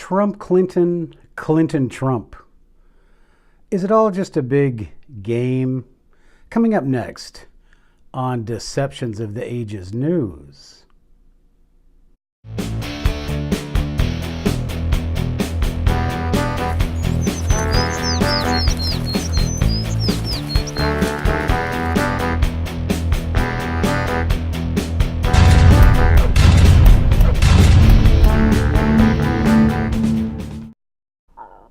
Trump, Clinton, Clinton, Trump. Is it all just a big game? Coming up next on Deceptions of the Ages News.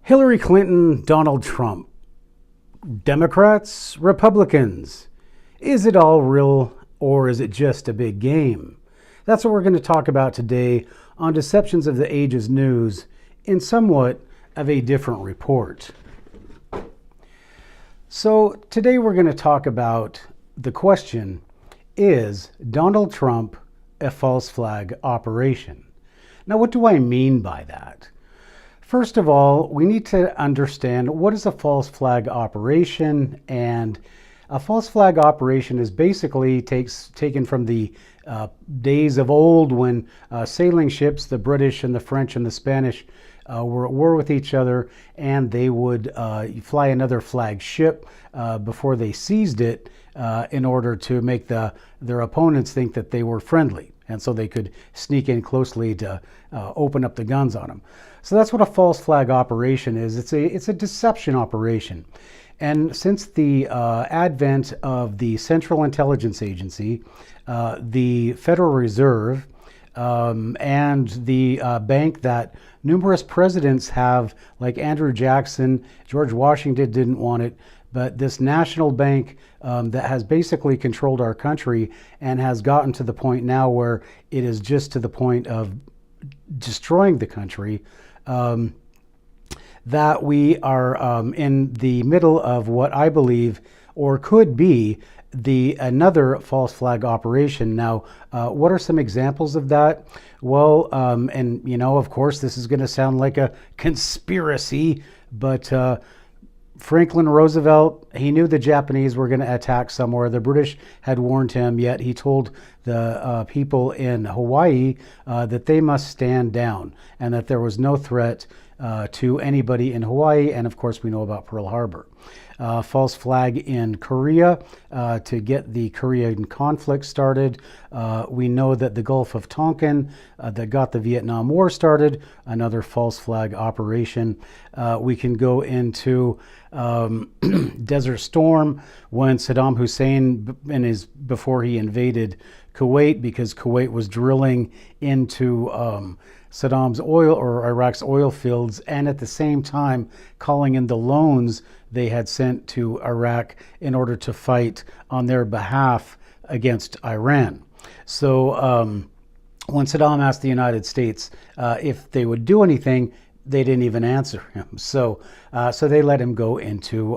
Hillary Clinton, Donald Trump. Democrats, Republicans. Is it all real or is it just a big game? That's what we're going to talk about today on Deceptions of the Ages News in somewhat of a different report. So today we're going to talk about the question, is Donald Trump a false flag operation? Now, what do I mean by that? First of all, we need to understand what is a false flag operation, and a false flag operation is basically taken from the days of old when sailing ships, the British and the French and the Spanish, were at war with each other, and they would fly another flag ship before they seized it in order to make their opponents think that they were friendly, and so they could sneak in closely to open up the guns on them. So that's what a false flag operation is. It's a deception operation. And since the advent of the Central Intelligence Agency, the Federal Reserve, and the bank that numerous presidents have, like Andrew Jackson, George Washington didn't want it, but this national bank that has basically controlled our country and has gotten to the point now where it is just to the point of destroying the country, that we are in the middle of what I believe or could be another false flag operation. Now, what are some examples of that? Well, and you know, of course, this is going to sound like a conspiracy, but Franklin Roosevelt, he knew the Japanese were going to attack somewhere. The British had warned him, yet he told the people in Hawaii that they must stand down and that there was no threat to anybody in Hawaii. And of course, we know about Pearl Harbor. False flag in Korea to get the Korean conflict started. We know that the Gulf of Tonkin that got the Vietnam War started, another false flag operation. We can go into Desert Storm when Saddam Hussein, before he invaded Kuwait, because Kuwait was drilling into Saddam's oil or Iraq's oil fields, and at the same time calling in the loans they had sent to Iraq in order to fight on their behalf against Iran. So when Saddam asked the United States if they would do anything, they didn't even answer him. So they let him go into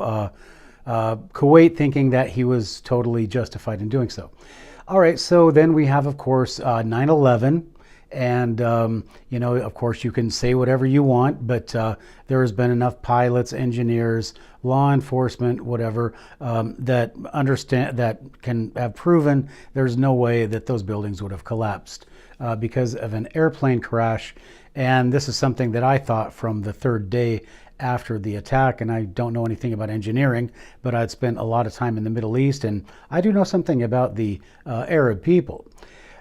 Kuwait, thinking that he was totally justified in doing so. All right, so then we have, of course, 9/11. And, you know, of course, you can say whatever you want, but there has been enough pilots, engineers, law enforcement, whatever, that can have proven there's no way that those buildings would have collapsed because of an airplane crash. And this is something that I thought from the third day after the attack, and I don't know anything about engineering, but I'd spent a lot of time in the Middle East, and I do know something about the Arab people.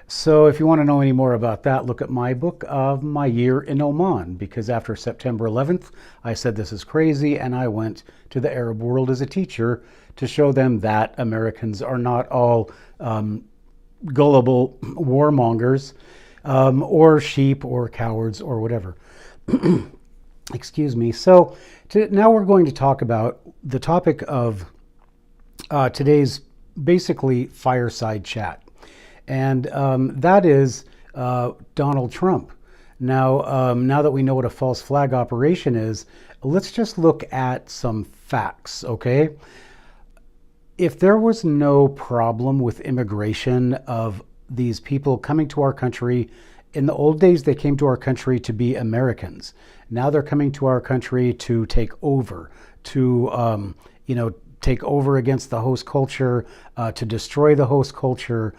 So if you want to know any more about that, look at my book of my year in Oman, because after September 11th, I said this is crazy, and I went to the Arab world as a teacher to show them that Americans are not all gullible warmongers or sheep or cowards or whatever. Excuse me. So now we're going to talk about the topic of today's basically fireside chat. And that is Donald Trump. Now, now that we know what a false flag operation is, let's just look at some facts, okay? If there was no problem with immigration of these people coming to our country, in the old days they came to our country to be Americans. Now they're coming to our country to take over, to take over against the host culture, to destroy the host culture.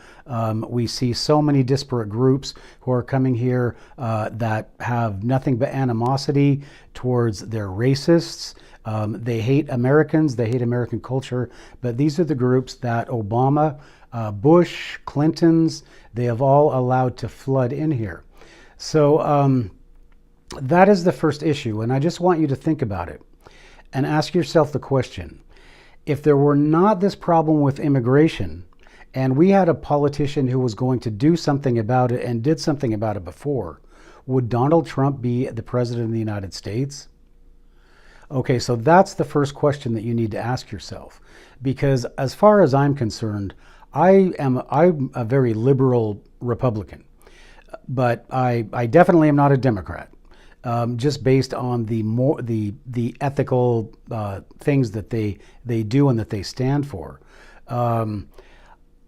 We see so many disparate groups who are coming here that have nothing but animosity towards their racists. They hate Americans, they hate American culture, but these are the groups that Obama, Bush, Clintons, they have all allowed to flood in here. So that is the first issue, and I just want you to think about it and ask yourself the question. If there were not this problem with immigration, and we had a politician who was going to do something about it and did something about it before, would Donald Trump be the president of the United States? Okay, so that's the first question that you need to ask yourself. Because as far as I'm concerned, I'm a very liberal Republican, but I definitely am not a Democrat. Just based on the ethical things that they do and that they stand for.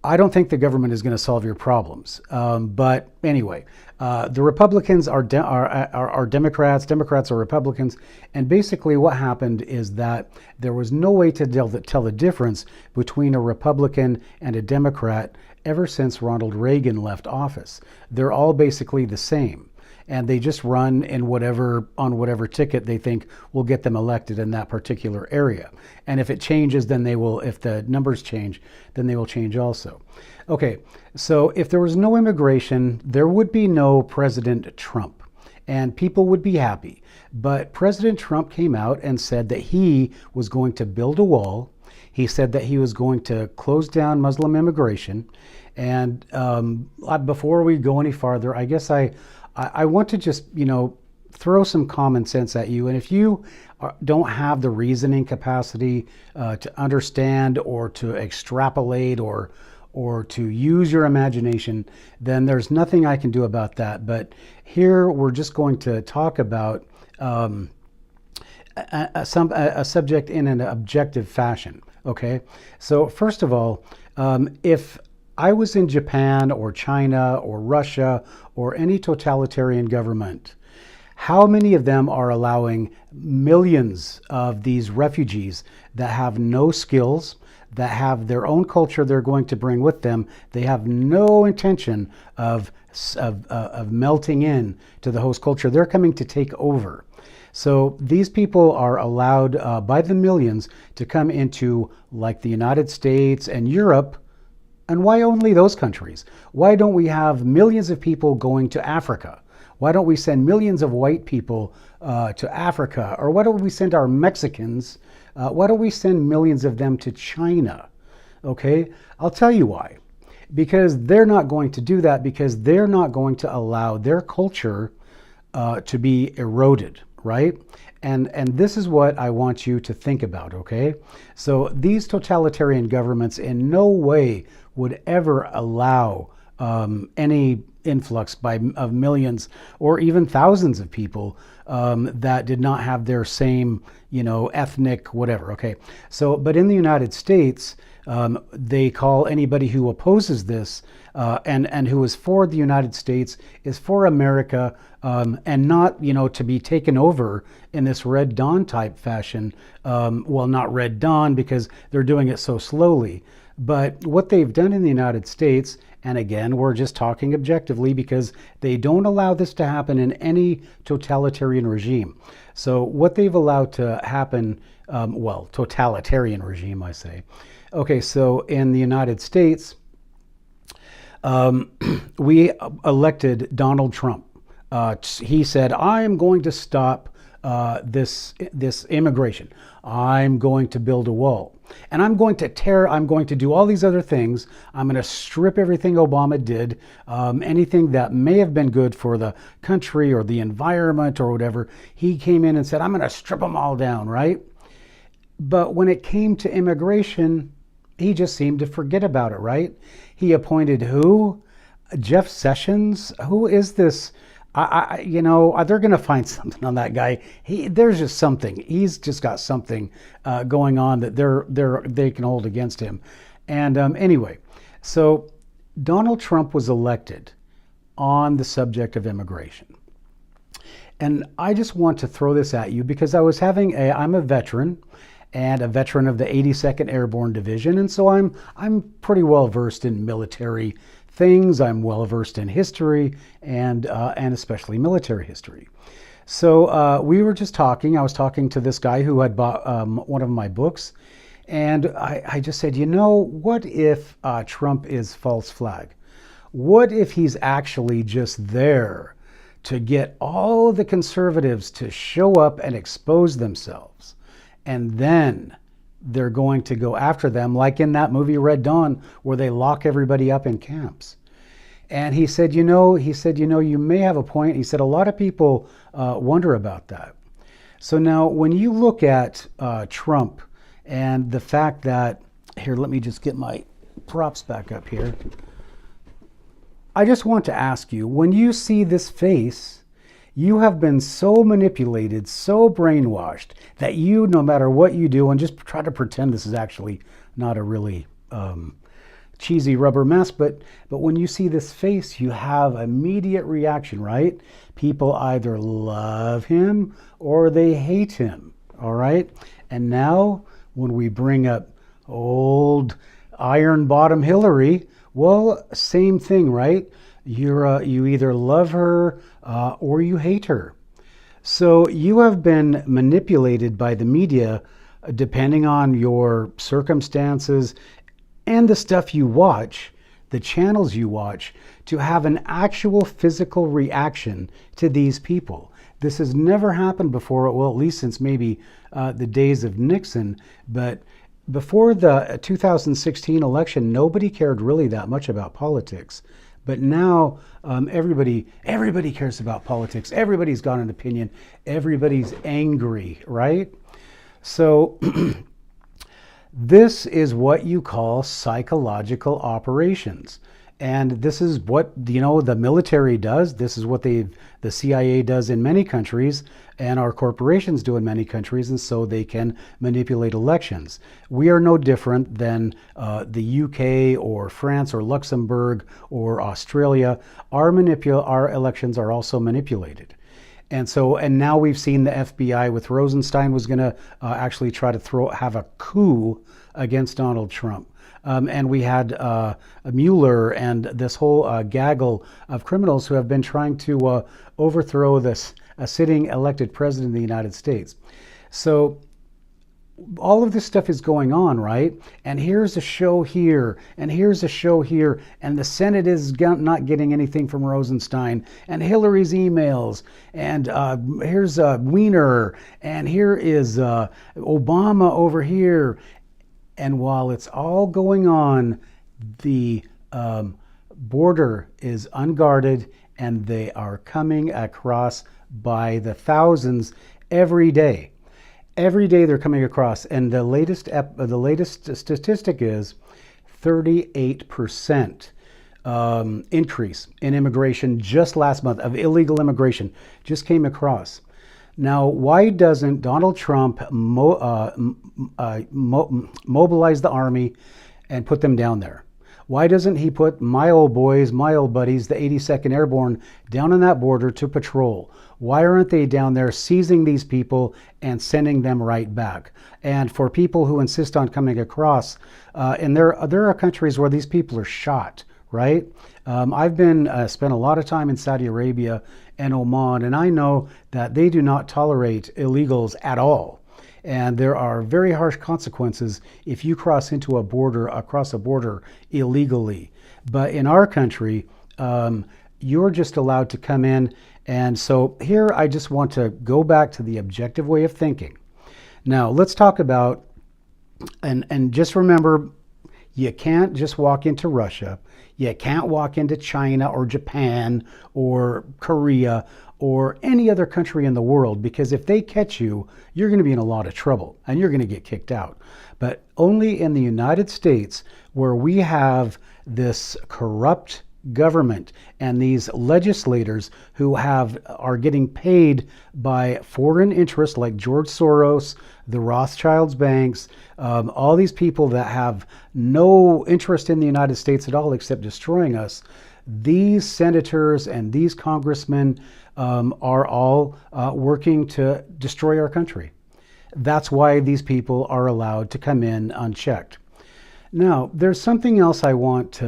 I don't think the government is going to solve your problems. But anyway, the Republicans are Democrats, Democrats are Republicans, and basically what happened is that there was no way to tell the difference between a Republican and a Democrat ever since Ronald Reagan left office. They're all basically the same. And they just run in on whatever ticket they think will get them elected in that particular area. And if it changes, then they will, if the numbers change, then they will change also. Okay, so if there was no immigration, there would be no President Trump, and people would be happy. But President Trump came out and said that he was going to build a wall. He said that he was going to close down Muslim immigration. And before we go any farther, I guess I want to just, throw some common sense at you. And if you don't have the reasoning capacity to understand or to extrapolate or to use your imagination, then there's nothing I can do about that. But here we're just going to talk about a subject in an objective fashion. Okay, so first of all, if I was in Japan or China or Russia or any totalitarian government, how many of them are allowing millions of these refugees that have no skills, that have their own culture they're going to bring with them? They have no intention of melting in to the host culture. They're coming to take over. So these people are allowed by the millions to come into, like, the United States and Europe. And why only those countries? Why don't we have millions of people going to Africa? Why don't we send millions of white people to Africa? Or why don't we send our Mexicans, why don't we send millions of them to China? Okay, I'll tell you why. Because they're not going to do that, because they're not going to allow their culture to be eroded, right? And this is what I want you to think about, okay? So these totalitarian governments in no way would ever allow any influx of millions or even thousands of people that did not have their same, ethnic whatever, okay? So, but in the United States, they call anybody who opposes this and who is for the United States, is for America, and not, to be taken over in this Red Dawn type fashion. Well, not Red Dawn, because they're doing it so slowly. But what they've done in the United States, and again, we're just talking objectively because they don't allow this to happen in any totalitarian regime. So what they've allowed to happen, totalitarian regime, I say. Okay, so in the United States, we elected Donald Trump. He said, I am going to stop this immigration. I'm going to build a wall. And I'm going to do all these other things. I'm going to strip everything Obama did, anything that may have been good for the country or the environment or whatever. He came in and said, I'm going to strip them all down, right? But when it came to immigration, he just seemed to forget about it, right? He appointed who? Jeff Sessions? Who is this? They're going to find something on that guy. There's just something. He's just got something going on that they can hold against him. And anyway, so Donald Trump was elected on the subject of immigration. And I just want to throw this at you because I'm a veteran, and a veteran of the 82nd Airborne Division, and so I'm pretty well versed in military things. I'm well versed in history and especially military history. So we were just talking. I was talking to this guy who had bought one of my books, and I just said, you know, what if Trump is false flag? What if he's actually just there to get all of the conservatives to show up and expose themselves? And then they're going to go after them, like in that movie Red Dawn, where they lock everybody up in camps. And he said, you know, you may have a point. He said, a lot of people wonder about that. So now when you look at Trump and the fact that, here, let me just get my props back up here. I just want to ask you, when you see this face, you have been so manipulated, so brainwashed, that you, no matter what you do, and just try to pretend this is actually not a really cheesy rubber mask, but when you see this face, you have immediate reaction, right? People either love him or they hate him, all right? And now, when we bring up old iron bottom Hillary, well, same thing, right? You either love her or you hate her. So you have been manipulated by the media depending on your circumstances and the stuff you watch, the channels you watch, to have an actual physical reaction to these people. This has never happened before, well, at least since maybe the days of Nixon, but before the 2016 election, nobody cared really that much about politics. But now everybody cares about politics. Everybody's got an opinion. Everybody's angry, right? So this is what you call psychological operations. And this is what, you know, the military does. This is what the CIA does in many countries, and our corporations do in many countries, and so they can manipulate elections. We are no different than the UK or France or Luxembourg or Australia. Our elections are also manipulated. And so, and now we've seen the FBI with Rosenstein was going to actually try to have a coup against Donald Trump. And we had Mueller and this whole gaggle of criminals who have been trying to overthrow a sitting elected president of the United States. So all of this stuff is going on, right? And here's a show here, and here's a show here, and the Senate is not getting anything from Rosenstein, and Hillary's emails, and here's Weiner, and here is Obama over here. And while it's all going on, the border is unguarded, and they are coming across by the thousands every day. Every day they're coming across, and the latest statistic is 38% increase in immigration just last month, of illegal immigration just came across. Now, why doesn't Donald Trump mobilize the army and put them down there? Why doesn't he put my old boys, my old buddies, the 82nd Airborne, down on that border to patrol? Why aren't they down there seizing these people and sending them right back? And for people who insist on coming across, and there are countries where these people are shot, right? I've spent a lot of time in Saudi Arabia and Oman, and I know that they do not tolerate illegals at all. And there are very harsh consequences if you cross a border illegally. But in our country, you're just allowed to come in. And so here I just want to go back to the objective way of thinking. Now let's talk about, and just remember, you can't just walk into Russia. You can't walk into China or Japan or Korea or any other country in the world, because if they catch you, you're going to be in a lot of trouble and you're going to get kicked out. But only in the United States, where we have this corrupt government and these legislators who are getting paid by foreign interests like George Soros, the Rothschilds banks, all these people that have no interest in the United States at all except destroying us. These senators and these congressmen are all working to destroy our country. That's why these people are allowed to come in unchecked. Now, there's something else I want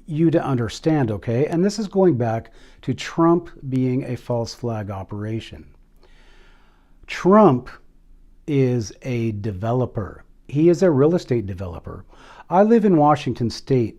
you to understand, okay? And this is going back to Trump being a false flag operation. Trump is a developer. He is a real estate developer. I live in Washington State,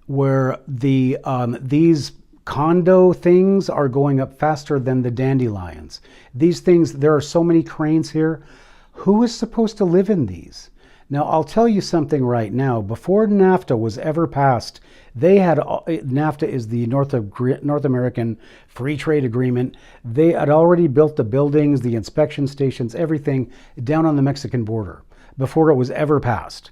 where these condo things are going up faster than the dandelions. These things, there are so many cranes here. Who is supposed to live in these? Now, I'll tell you something right now. Before NAFTA was ever passed, they had, NAFTA is the North American Free Trade Agreement. They had already built the buildings, the inspection stations, everything down on the Mexican border before it was ever passed.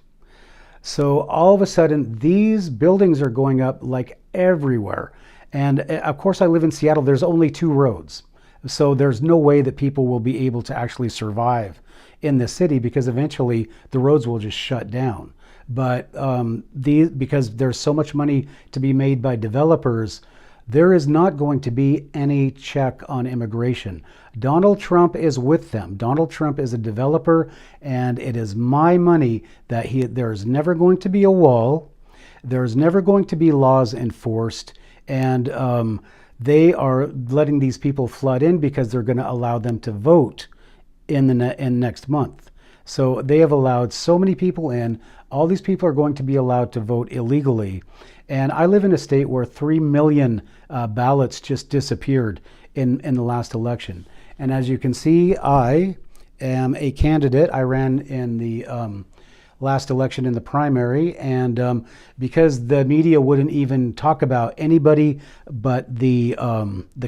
So all of a sudden, these buildings are going up like everywhere. And of course, I live in Seattle. There's only 2 roads. So there's no way that people will be able to actually survive in the city, because eventually the roads will just shut down. But because there's so much money to be made by developers, there is not going to be any check on immigration. Donald Trump is with them. Donald Trump is a developer, and it is my money that there's never going to be a wall. There's never going to be laws enforced. And they are letting these people flood in because they're going to allow them to vote in next month. So they have allowed so many people in. All these people are going to be allowed to vote illegally. And I live in a state where 3 million ballots just disappeared in the last election. And as you can see, I am a candidate. I ran in the last election in the primary, and because the media wouldn't even talk about anybody but the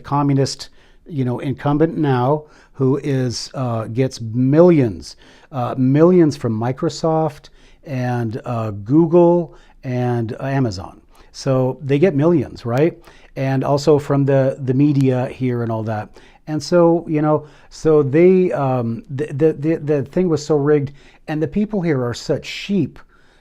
communist, incumbent now, who gets millions from Microsoft and Google and Amazon. So they get millions, right? And also from the media here and all that. And so, so they, the thing was so rigged, and the people here are such sheep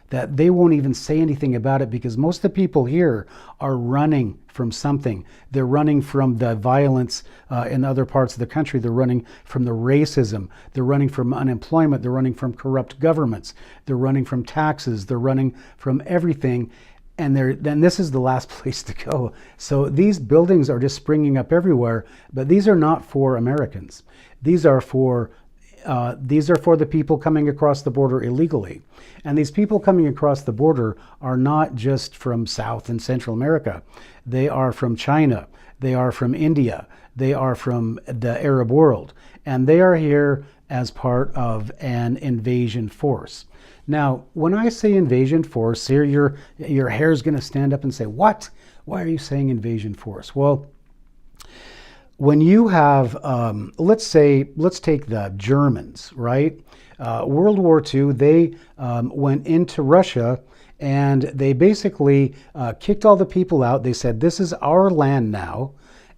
that they won't even say anything about it, because most of the people here are running from something. They're running from the violence in other parts of the country. They're running from the racism. They're running from unemployment. They're running from corrupt governments. They're running from taxes. They're running from everything. And then this is the last place to go. So these buildings are just springing up everywhere, but these are not for Americans. These are for the people coming across the border illegally. And these people coming across the border are not just from South and Central America. They are from China. They are from India. They are from the Arab world. And they are here as part of an invasion force. Now, when I say invasion force, here your hair's going to stand up and say, what? Why are you saying invasion force? Well, when you have, let's take the Germans, right? World War II, they went into Russia, and they basically kicked all the people out. They said, this is our land now.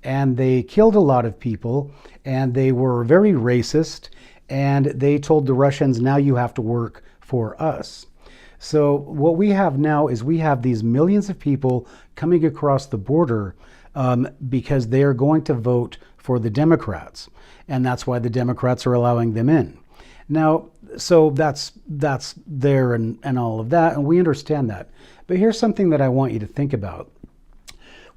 And they killed a lot of people, and they were very racist. And they told the Russians, now you have to work for us. So what we have now is we have these millions of people coming across the border because they are going to vote for the Democrats. And that's why the Democrats are allowing them in. Now, so that's there and all of that, and we understand that. But here's something that I want you to think about.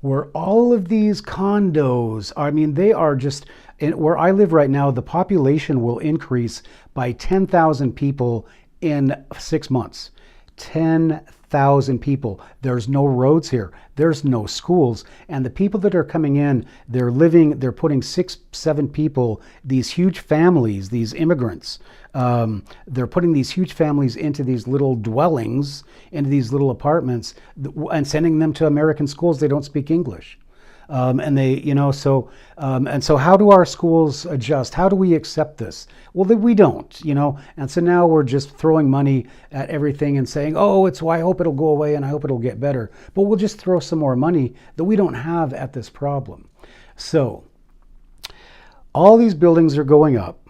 Where all of these condos, I mean, they are just, where I live right now, the population will increase by 10,000 people in 6 months. 10,000 people. There's no roads here. There's no schools. And the people that are coming in, they're putting 6, 7 people, these huge families, these immigrants, they're putting these huge families into these little dwellings, into these little apartments, and sending them to American schools. They don't speak English. And they, and so how do our schools adjust? How do we accept this? Well, we don't, and so now we're just throwing money at everything and saying, oh, I hope it'll go away and I hope it'll get better. But we'll just throw some more money that we don't have at this problem. So all these buildings are going up.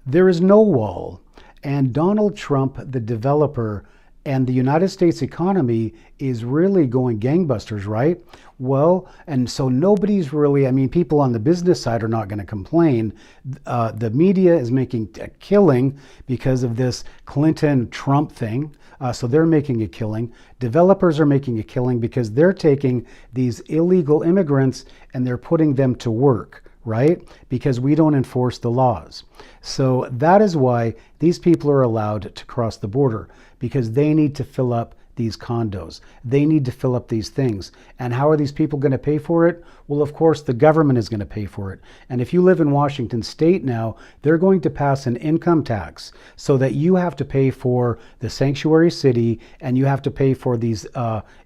There is no wall. And Donald Trump, the developer, And the United States economy is really going gangbusters, right? Well, and so nobody's really, I mean, people on the business side are not going to complain. The media is making a killing because of this Clinton-Trump thing. So they're making a killing. Developers are making a killing because they're taking these illegal immigrants and they're putting them to work, right? Because we don't enforce the laws. So that is why these people are allowed to cross the border, because they need to fill up these condos. They need to fill up these things. And how are these people going to pay for it? Well, of course, the government is going to pay for it. And if you live in Washington State now, they're going to pass an income tax so that you have to pay for the sanctuary city and you have to pay for these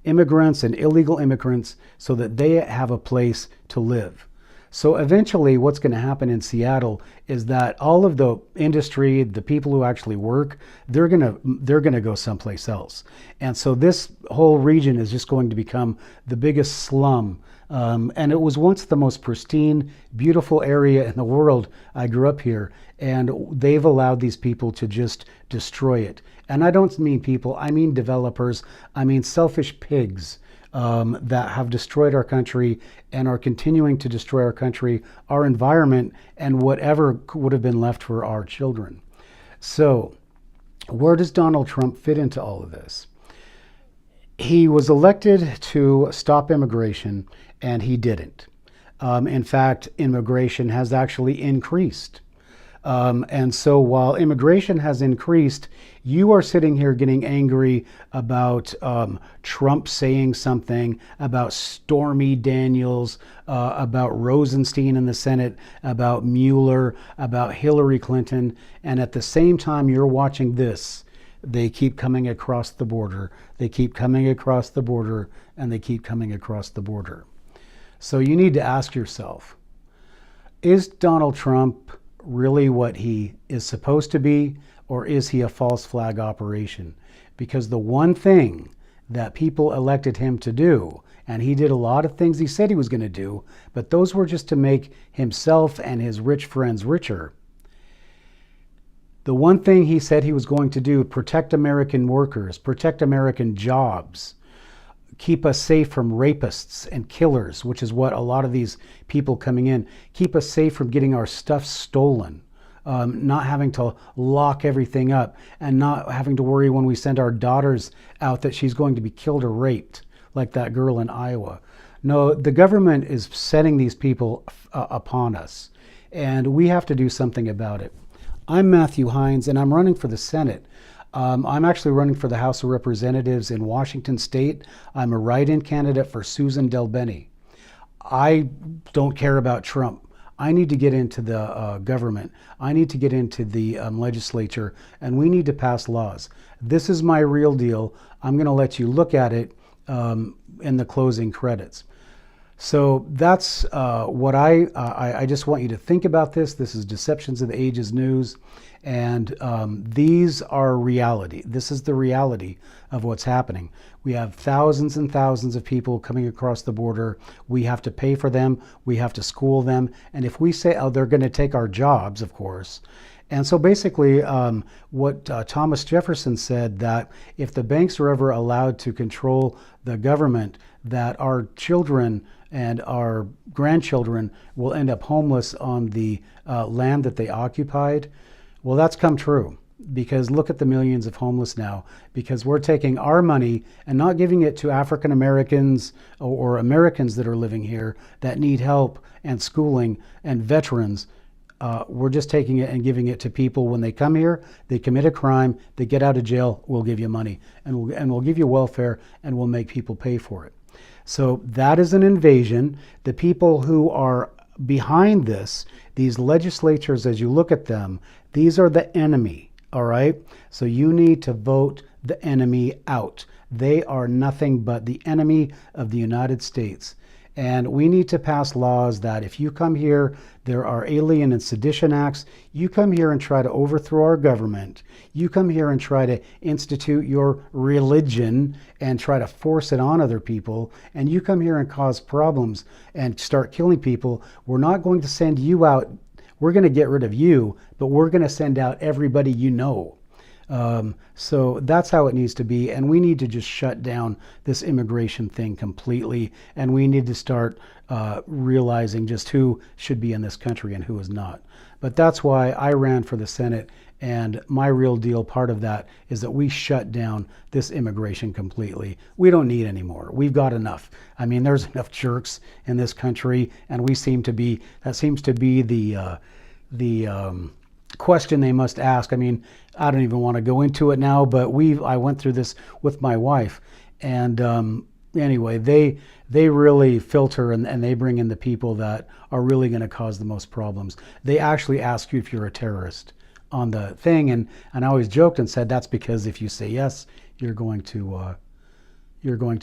immigrants and illegal immigrants so that they have a place to live. So eventually what's going to happen in Seattle is that all of the industry, the people who actually work, they're going to go someplace else. And so this whole region is just going to become the biggest slum. And it was once the most pristine, beautiful area in the world. I grew up here, and they've allowed these people to just destroy it. And I don't mean people, I mean developers, I mean selfish pigs. That have destroyed our country and are continuing to destroy our country, our environment, and whatever would have been left for our children. So, where does Donald Trump fit into all of this? He was elected to stop immigration, and he didn't. In fact, immigration has actually increased. And so while immigration has increased, you are sitting here getting angry about Trump saying something, about Stormy Daniels, about Rosenstein in the Senate, about Mueller, about Hillary Clinton. And at the same time, you're watching this. They keep coming across the border. They keep coming across the border, and they keep coming across the border. So you need to ask yourself, is Donald Trump really what he is supposed to be, or is he a false flag operation? Because the one thing that people elected him to do, and he did a lot of things he said he was going to do, but those were just to make himself and his rich friends richer. The one thing he said he was going to do, protect American workers, protect American jobs, keep us safe from rapists and killers, which is what a lot of these people coming in, keep us safe from getting our stuff stolen, not having to lock everything up, and not having to worry when we send our daughters out that she's going to be killed or raped, like that girl in Iowa. No, the government is setting these people upon us, and we have to do something about it. I'm Matthew Heines, and I'm running for the Senate. I'm actually running for the House of Representatives in Washington State. I'm a write-in candidate for Susan DelBene. I don't care about Trump. I need to get into the government. I need to get into the legislature, and we need to pass laws. This is my real deal. I'm going to let you look at it in the closing credits. So that's what I just want you to think about this. This is Deceptions of the Ages News. And these are reality. This is the reality of what's happening. We have thousands and thousands of people coming across the border. We have to pay for them. We have to school them. And if we say, oh, they're going to take our jobs, of course. And so basically what Thomas Jefferson said, that if the banks are ever allowed to control the government, that our children and our grandchildren will end up homeless on the land that they occupied. Well, that's come true, because look at the millions of homeless now, because we're taking our money and not giving it to African Americans or Americans that are living here that need help and schooling and veterans. We're just taking it and giving it to people when they come here, they commit a crime, they get out of jail, we'll give you money, and we'll give you welfare, and we'll make people pay for it. So that is an invasion. The people who are behind this, these legislatures, as you look at them, these are the enemy, all right? So you need to vote the enemy out. They are nothing but the enemy of the United States. And we need to pass laws that if you come here, there are alien and sedition acts. You come here and try to overthrow our government. You come here and try to institute your religion and try to force it on other people. And you come here and cause problems and start killing people. We're not going to send you out. We're going to get rid of you, but we're going to send out everybody you know. So that's how it needs to be, and we need to just shut down this immigration thing completely, and we need to start realizing just who should be in this country and who is not. But that's why I ran for the Senate, and my real deal part of that is that we shut down this immigration completely. We don't need any more. We've got enough. I mean, there's enough jerks in this country, and that seems to be the question they must ask. I mean, I don't even want to go into it now, but I went through this with my wife, and anyway, they really filter and they bring in the people that are really going to cause the most problems. They actually ask you if you're a terrorist on the thing, and I always joked and said that's because if you say yes, you're going to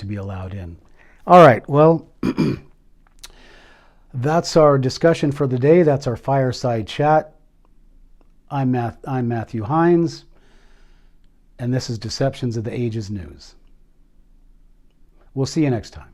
be allowed in. All right, well, that's our discussion for the day. That's our fireside chat. I'm Matthew Heines, and this is Deceptions of the Ages News. We'll see you next time.